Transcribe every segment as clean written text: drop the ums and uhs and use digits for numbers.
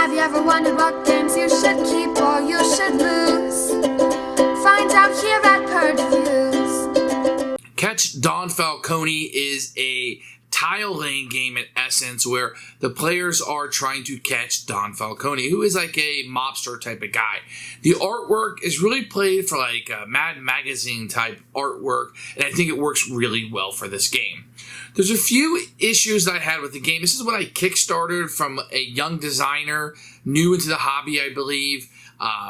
Have you ever wondered what games you should keep or you should lose? Find out here at Purge Reviews. Catch Don Falconi is a tile laying game in essence where the players are trying to catch Don Falconi, who is like a mobster type of guy. The artwork is really played for like a Mad Magazine type artwork, and I think it works really well for this game. There's a few issues that I had with the game. This is what I kickstarted from a young designer, new into the hobby, I believe,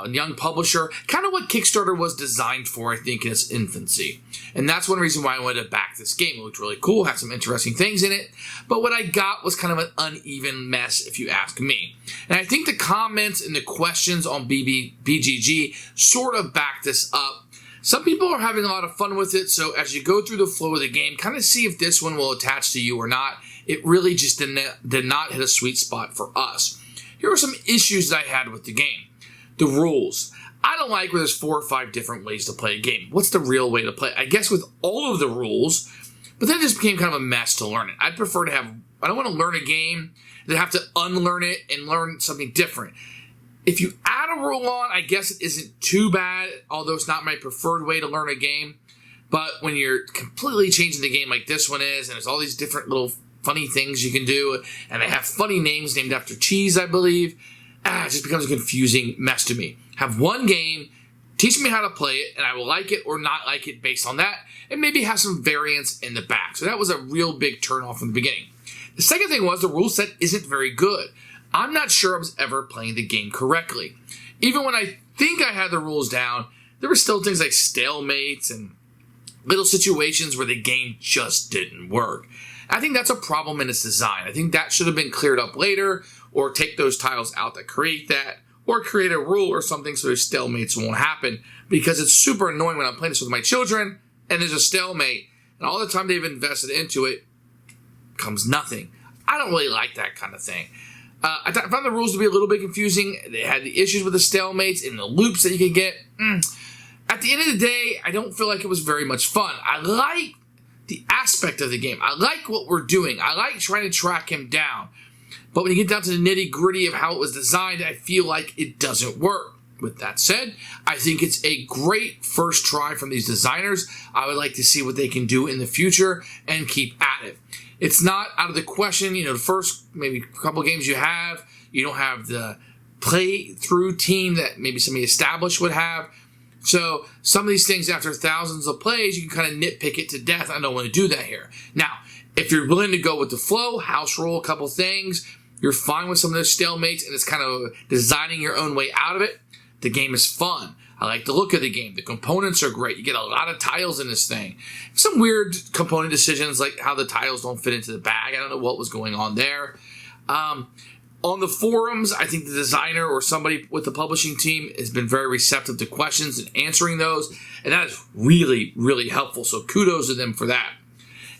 young publisher, kind of what Kickstarter was designed for, I think, in its infancy. And that's one reason why I wanted to back this game. It looked really cool, had some interesting things in it, but what I got was kind of an uneven mess, if you ask me. And I think the comments and the questions on BGG sort of back this up. Some people are having a lot of fun with it, so as you go through the flow of the game, kind of see if this one will attach to you or not. It really just did not hit a sweet spot for us. Here are some issues that I had with the game. The rules. I don't like where there's 4 or 5 different ways to play a game. What's the real way to play? I guess with all of the rules, but then it just became kind of a mess to learn it. I'd prefer to have, I don't want to learn a game, then have to unlearn it and learn something different. If you add a rule on, I guess it isn't too bad, although it's not my preferred way to learn a game. But when you're completely changing the game like this one is, and there's all these different little funny things you can do, and they have funny names named after cheese, I believe, it just becomes a confusing mess to me. Have one game, teach me how to play it, and I will like it or not like it based on that, and maybe have some variance in the back. So that was a real big turn-off from the beginning. The second thing was the rule set isn't very good. I'm not sure I was ever playing the game correctly. Even when I think I had the rules down, there were still things like stalemates and little situations where the game just didn't work. I think that's a problem in its design. I think that should have been cleared up later, or take those tiles out that create that, or create a rule or something so those stalemates won't happen, because it's super annoying when I'm playing this with my children and there's a stalemate and all the time they've invested into it comes nothing. I don't really like that kind of thing. I found the rules to be a little bit confusing. They had the issues with the stalemates and the loops that you could get. At the end of the day, I don't feel like it was very much fun. I like the aspect of the game. I like what we're doing. I like trying to track him down. But when you get down to the nitty-gritty of how it was designed, I feel like it doesn't work. With that said, I think it's a great first try from these designers. I would like to see what they can do in the future and keep at it. It's not out of the question, the first maybe couple of games you don't have the play-through team that maybe somebody established would have. So some of these things, after thousands of plays, you can kind of nitpick it to death. I don't want to do that here. Now, if you're willing to go with the flow, house rule a couple things, you're fine with some of those stalemates, and it's kind of designing your own way out of it, the game is fun. I like the look of the game. The components are great. You get a lot of tiles in this thing. Some weird component decisions, like how the tiles don't fit into the bag. I don't know what was going on there. On the forums, I think the designer or somebody with the publishing team has been very receptive to questions and answering those, and that is really, really helpful. So kudos to them for that.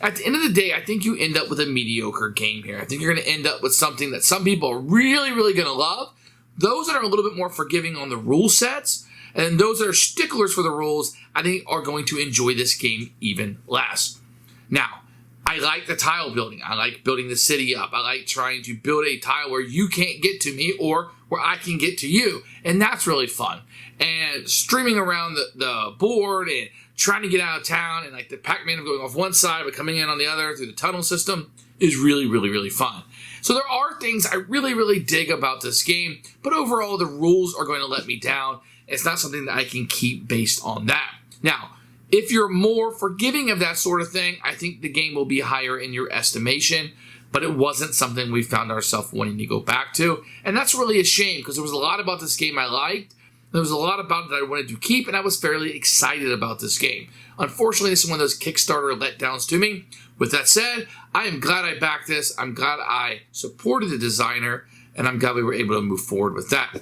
At the end of the day, I think you end up with a mediocre game here. I think you're going to end up with something that some people are really, really going to love. Those that are a little bit more forgiving on the rule sets, and those that are sticklers for the rules, I think are going to enjoy this game even less. Now, I like the tile building. I like building the city up. I like trying to build a tile where you can't get to me or where I can get to you. And that's really fun. And streaming around the board and trying to get out of town and like the Pac-Man going off one side but coming in on the other through the tunnel system is really, really, really fun. So there are things I really, really dig about this game, but overall the rules are going to let me down. It's not something that I can keep based on that. Now, if you're more forgiving of that sort of thing, I think the game will be higher in your estimation, but it wasn't something we found ourselves wanting to go back to. And that's really a shame, because there was a lot about this game I liked. There was a lot about it that I wanted to keep, and I was fairly excited about this game. Unfortunately, this is one of those Kickstarter letdowns to me. With that said, I am glad I backed this. I'm glad I supported the designer, and I'm glad we were able to move forward with that.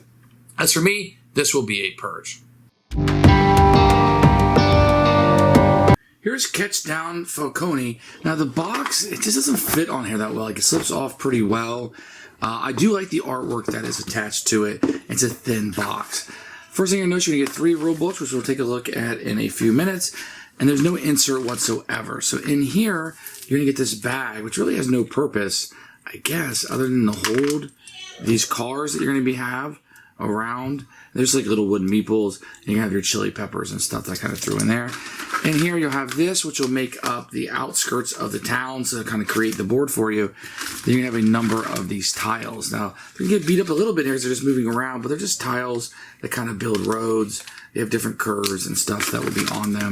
As for me, this will be a Purge. Here's Catch Don Falconi. Now the box, it just doesn't fit on here that well. Like it slips off pretty well. I do like the artwork that is attached to it. It's a thin box. First thing you're going to notice, you're going to get 3 rule books, which we'll take a look at in a few minutes. And there's no insert whatsoever. So in here, you're going to get this bag, which really has no purpose, I guess, other than to hold these cars that you're going to have around. There's like little wooden meeples, and you have your chili peppers and stuff that I kind of threw in there. And here you'll have this, which will make up the outskirts of the town, so kind of create the board for you. Then you have a number of these tiles. Now, they're going to get beat up a little bit here because they're just moving around, but they're just tiles that kind of build roads. They have different curves and stuff that will be on them,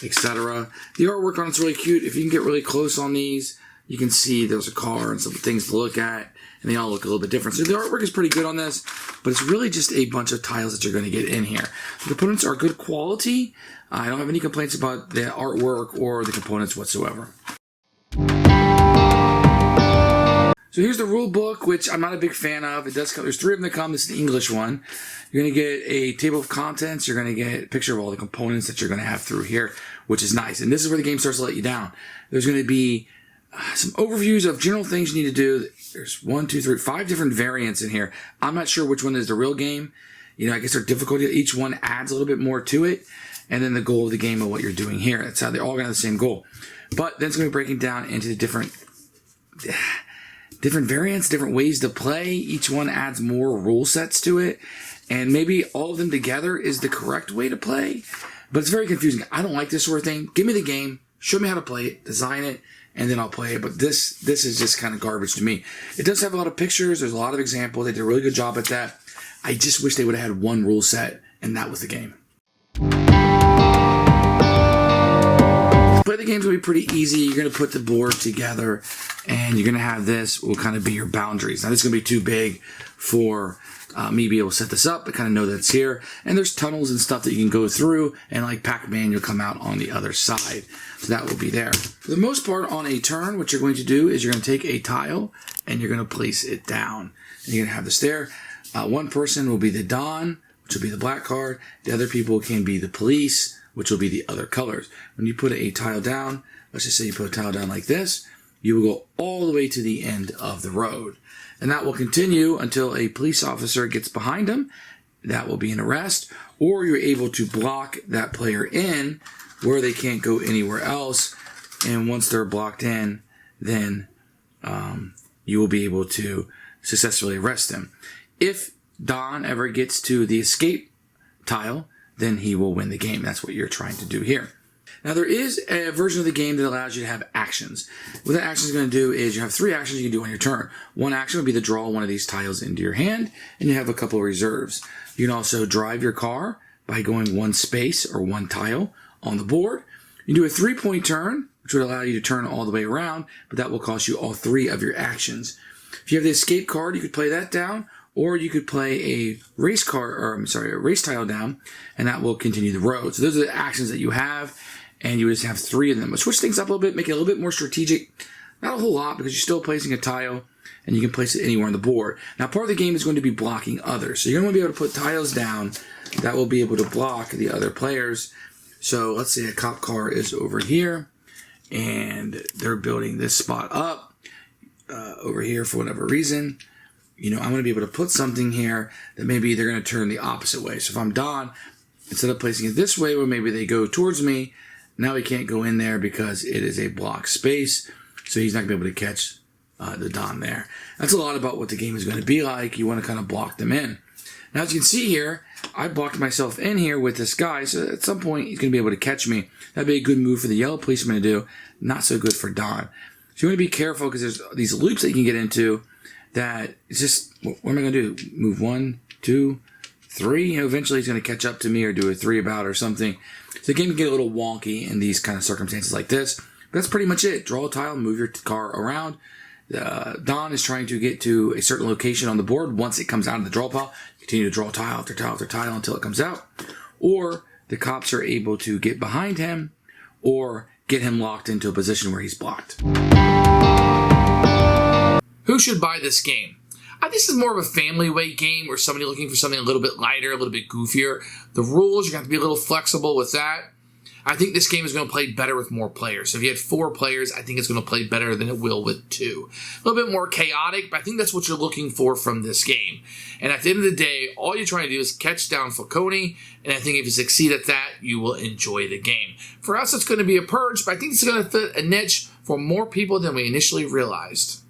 etc. The artwork on it's really cute. If you can get really close on these, you can see there's a car and some things to look at, and they all look a little bit different. So the artwork is pretty good on this, but it's really just a bunch of tiles that you're going to get in here. The components are good quality. I don't have any complaints about the artwork or the components whatsoever. So here's the rule book, which I'm not a big fan of. It does come, there's 3 of them that come. This is the English one. You're going to get a table of contents. You're going to get a picture of all the components that you're going to have through here, which is nice. And this is where the game starts to let you down. There's going to be some overviews of general things you need to do. There's 1, 2, 3, 5 different variants in here. I'm not sure which one is the real game. You know, I guess they're difficulty. Each one adds a little bit more to it. And then the goal of the game of what you're doing here. That's how they're all going to have the same goal. But then it's going to be breaking down into the different variants, different ways to play. Each one adds more rule sets to it. And maybe all of them together is the correct way to play. But it's very confusing. I don't like this sort of thing. Give me the game. Show me how to play it. Design it. And then I'll play it. But this is just kind of garbage to me. It does have a lot of pictures. There's a lot of examples. They did a really good job at that. I just wish they would have had one rule set, and that was the game. Play the game's going to be pretty easy. You're going to put the board together, and you're going to have this will kind of be your boundaries. Now, this is going to be too big for me to be able to set this up, but kind of know that it's here. And there's tunnels and stuff that you can go through, and like Pac-Man, you'll come out on the other side. So that will be there. For the most part, on a turn, what you're going to do is you're going to take a tile, and you're going to place it down. And you're going to have this there. One person will be the Don, which will be the black card. The other people can be the police, which will be the other colors. When you put a tile down, let's just say you put a tile down like this, you will go all the way to the end of the road. And that will continue until a police officer gets behind them. That will be an arrest. Or you're able to block that player in where they can't go anywhere else. And once they're blocked in, then you will be able to successfully arrest them. If Don ever gets to the escape tile, then he will win the game. That's what you're trying to do here. Now, there is a version of the game that allows you to have actions. What that action is going to do is you have 3 actions you can do on your turn. One action would be to draw one of these tiles into your hand, and you have a couple of reserves. You can also drive your car by going 1 space or 1 tile on the board. You can do a 3-point turn, which would allow you to turn all the way around, but that will cost you all 3 of your actions. If you have the escape card, you could play that down, or you could play a race tile down, and that will continue the road. So those are the actions that you have, and you just have 3 of them. But switch things up a little bit, make it a little bit more strategic. Not a whole lot, because you're still placing a tile, and you can place it anywhere on the board. Now, part of the game is going to be blocking others. So you're going to be able to put tiles down that will be able to block the other players. So let's say a cop car is over here, and they're building this spot up over here for whatever reason. You know, I'm going to be able to put something here that maybe they're going to turn the opposite way. So if I'm Don, instead of placing it this way where maybe they go towards me, now he can't go in there because it is a blocked space. So he's not going to be able to catch the Don there. That's a lot about what the game is going to be like. You want to kind of block them in. Now, as you can see here, I blocked myself in here with this guy. So at some point, he's going to be able to catch me. That'd be a good move for the yellow policeman to do. Not so good for Don. So you want to be careful because there's these loops that you can get into that it's just, what am I going to do? Move 1, 2, 3? You know, eventually he's going to catch up to me or do a 3 about or something. So the game can get a little wonky in these kind of circumstances like this. But that's pretty much it. Draw a tile, move your car around. Don is trying to get to a certain location on the board. Once it comes out of the draw pile, continue to draw tile after tile after tile until it comes out. Or the cops are able to get behind him or get him locked into a position where he's blocked. Who should buy this game? I think this is more of a family weight game or somebody looking for something a little bit lighter, a little bit goofier. The rules, you're going to have to be a little flexible with that. I think this game is going to play better with more players. So if you had 4 players, I think it's going to play better than it will with 2. A little bit more chaotic, but I think that's what you're looking for from this game. And at the end of the day, all you're trying to do is catch down Falconi, and I think if you succeed at that, you will enjoy the game. For us, it's going to be a Purge, but I think it's going to fit a niche for more people than we initially realized.